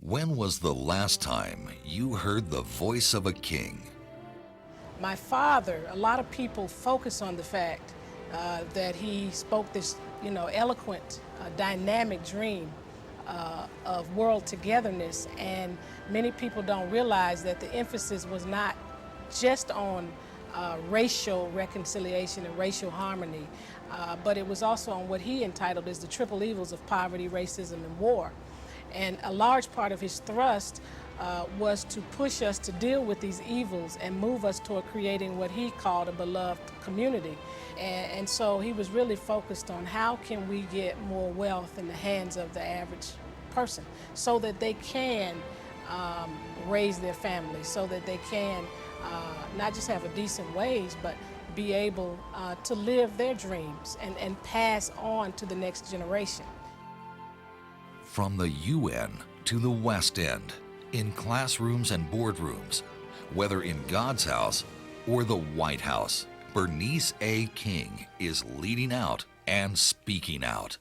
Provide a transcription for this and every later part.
When was the last time you heard the voice of a king? My father, a lot of people focus on the fact that he spoke this, eloquent, dynamic dream of world togetherness, and many people don't realize that the emphasis was not just on racial reconciliation and racial harmony, but it was also on what he entitled as the triple evils of poverty, racism, and war. And a large part of his thrust was to push us to deal with these evils and move us toward creating what he called a beloved community. And so he was really focused on how can we get more wealth in the hands of the average person so that they can raise their families, so that they can not just have a decent wage, but be able to live their dreams and pass on to the next generation. From the UN to the West End, in classrooms and boardrooms, whether in God's house or the White House, Bernice A. King is leading out and speaking out.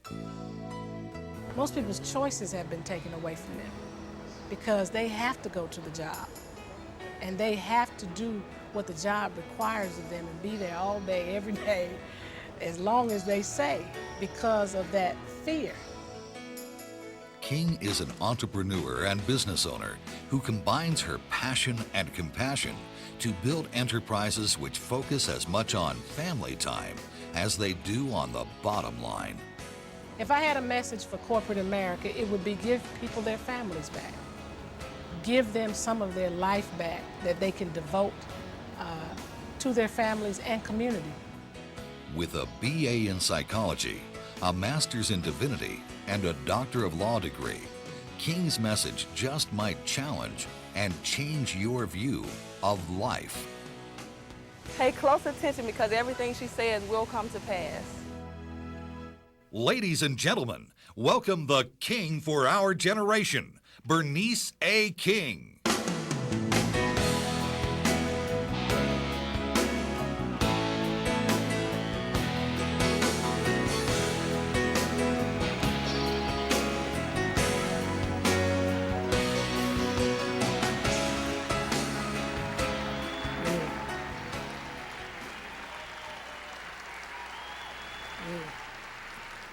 Most people's choices have been taken away from them because they have to go to the job and they have to do what the job requires of them and be there all day, every day, as long as they say, because of that fear. King is an entrepreneur and business owner who combines her passion and compassion to build enterprises which focus as much on family time as they do on the bottom line. If I had a message for corporate America, it would be give people their families back. Give them some of their life back that they can devote to their families and community. With a BA in psychology, a master's in divinity, and a Doctor of Law degree, King's message just might challenge and change your view of life. Pay close attention because everything she says will come to pass. Ladies and gentlemen, welcome the King for our generation, Bernice A. King.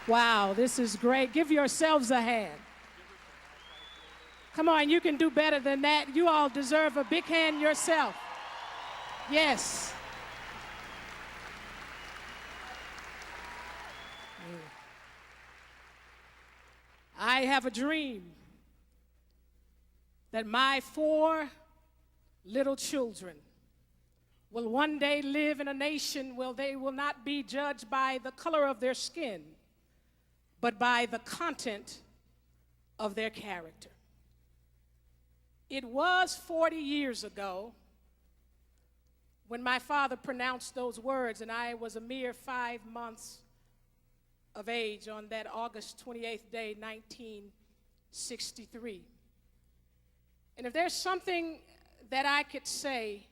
Wow, this is great. Give yourselves a hand. Come on, you can do better than that. You all deserve a big hand yourself. Yes. I have a dream that my 4 little children will one day live in a nation where they will not be judged by the color of their skin, but by the content of their character. It was 40 years ago when my father pronounced those words, and I was a mere 5 months of age on that August 28th day, 1963. And if there's something that I could say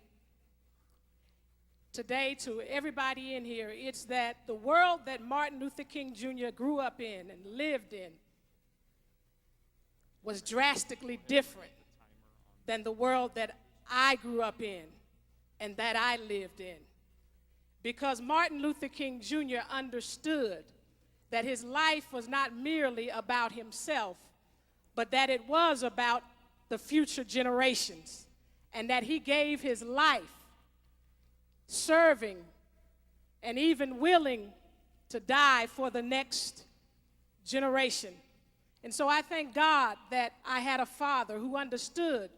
today to everybody in here, it's that the world that Martin Luther King Jr. grew up in and lived in was drastically different than the world that I grew up in and that I lived in. Because Martin Luther King Jr. understood that his life was not merely about himself, but that it was about the future generations, and that he gave his life serving and even willing to die for the next generation. And so I thank God that I had a father who understood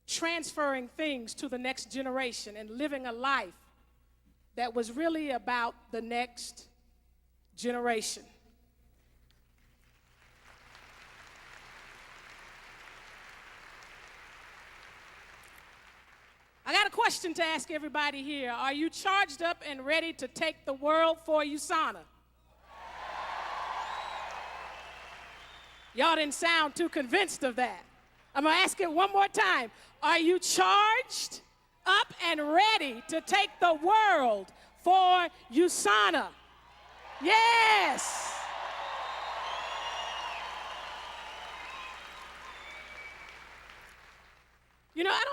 transferring things to the next generation and living a life that was really about the next generation. I got a question to ask everybody here. Are you charged up and ready to take the world for USANA? Y'all didn't sound too convinced of that. I'm gonna ask it one more time. Are you charged up and ready to take the world for USANA? Yes.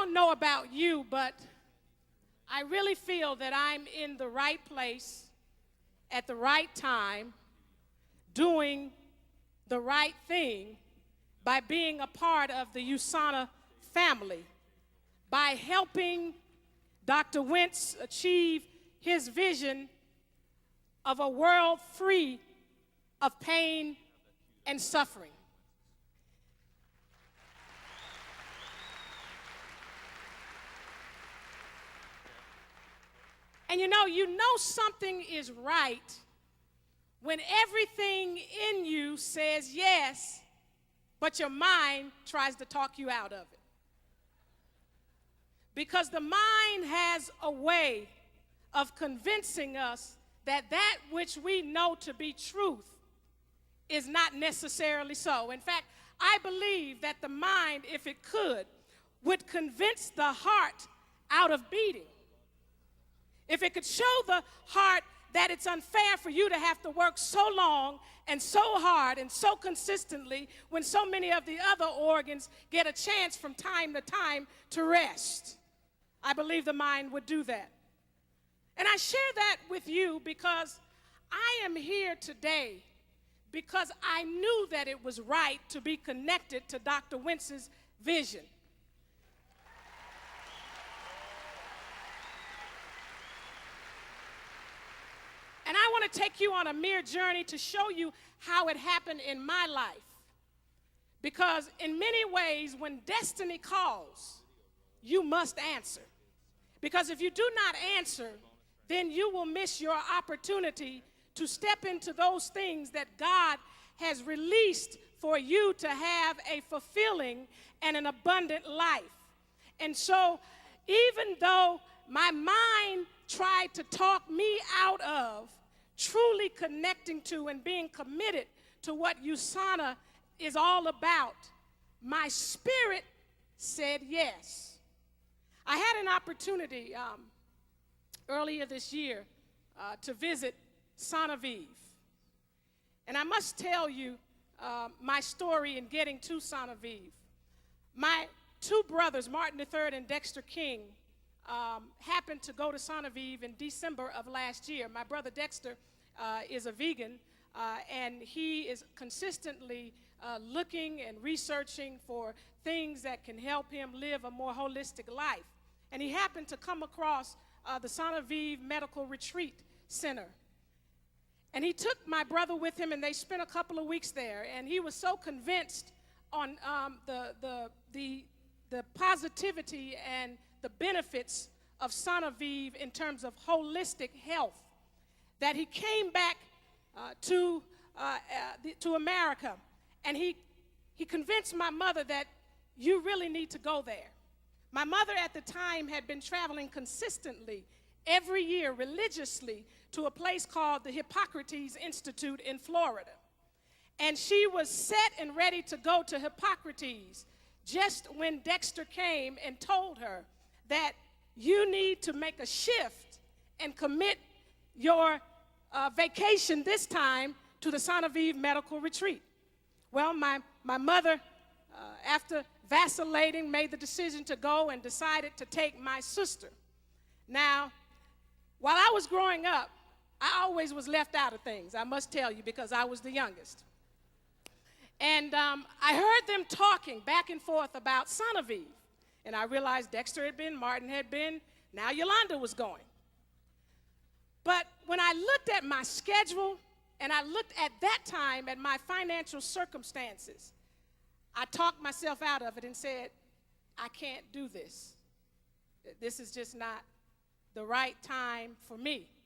don't know about you, but I really feel that I'm in the right place at the right time, doing the right thing by being a part of the USANA family, by helping Dr. Wentz achieve his vision of a world free of pain and suffering. And you know something is right when everything in you says yes, but your mind tries to talk you out of it. Because the mind has a way of convincing us that that which we know to be truth is not necessarily so. In fact, I believe that the mind, if it could, would convince the heart out of beating. If it could show the heart that it's unfair for you to have to work so long and so hard and so consistently when so many of the other organs get a chance from time to time to rest. I believe the mind would do that. And I share that with you because I am here today because I knew that it was right to be connected to Dr. Wentz's vision. And I want to take you on a mere journey to show you how it happened in my life. Because in many ways, when destiny calls, you must answer. Because if you do not answer, then you will miss your opportunity to step into those things that God has released for you to have a fulfilling and an abundant life. And so, even though my mind tried to talk me out of truly connecting to and being committed to what USANA is all about, my spirit said yes. I had an opportunity earlier this year to visit Sanaviv. And I must tell you my story in getting to Sanaviv. My two brothers, Martin III and Dexter King, happened to go to Sanaviv in December of last year. My brother Dexter is a vegan, and he is consistently looking and researching for things that can help him live a more holistic life. And he happened to come across the Sanaviv Medical Retreat Center. And he took my brother with him, and they spent a couple of weeks there. And he was so convinced on the positivity and the benefits of Sanaviv in terms of holistic health that he came back to America. And he convinced my mother that you really need to go there. My mother at the time had been traveling consistently every year religiously to a place called the Hippocrates Institute in Florida. And she was set and ready to go to Hippocrates just when Dexter came and told her that you need to make a shift and commit your vacation this time to the Sanaviv Medical Retreat. Well, my mother, after vacillating, made the decision to go and decided to take my sister. Now, while I was growing up, I always was left out of things, I must tell you, because I was the youngest. And I heard them talking back and forth about Sanaviv. And I realized Dexter had been, Martin had been, now Yolanda was going. But when I looked at my schedule and I looked at that time at my financial circumstances, I talked myself out of it and said, I can't do this. This is just not the right time for me.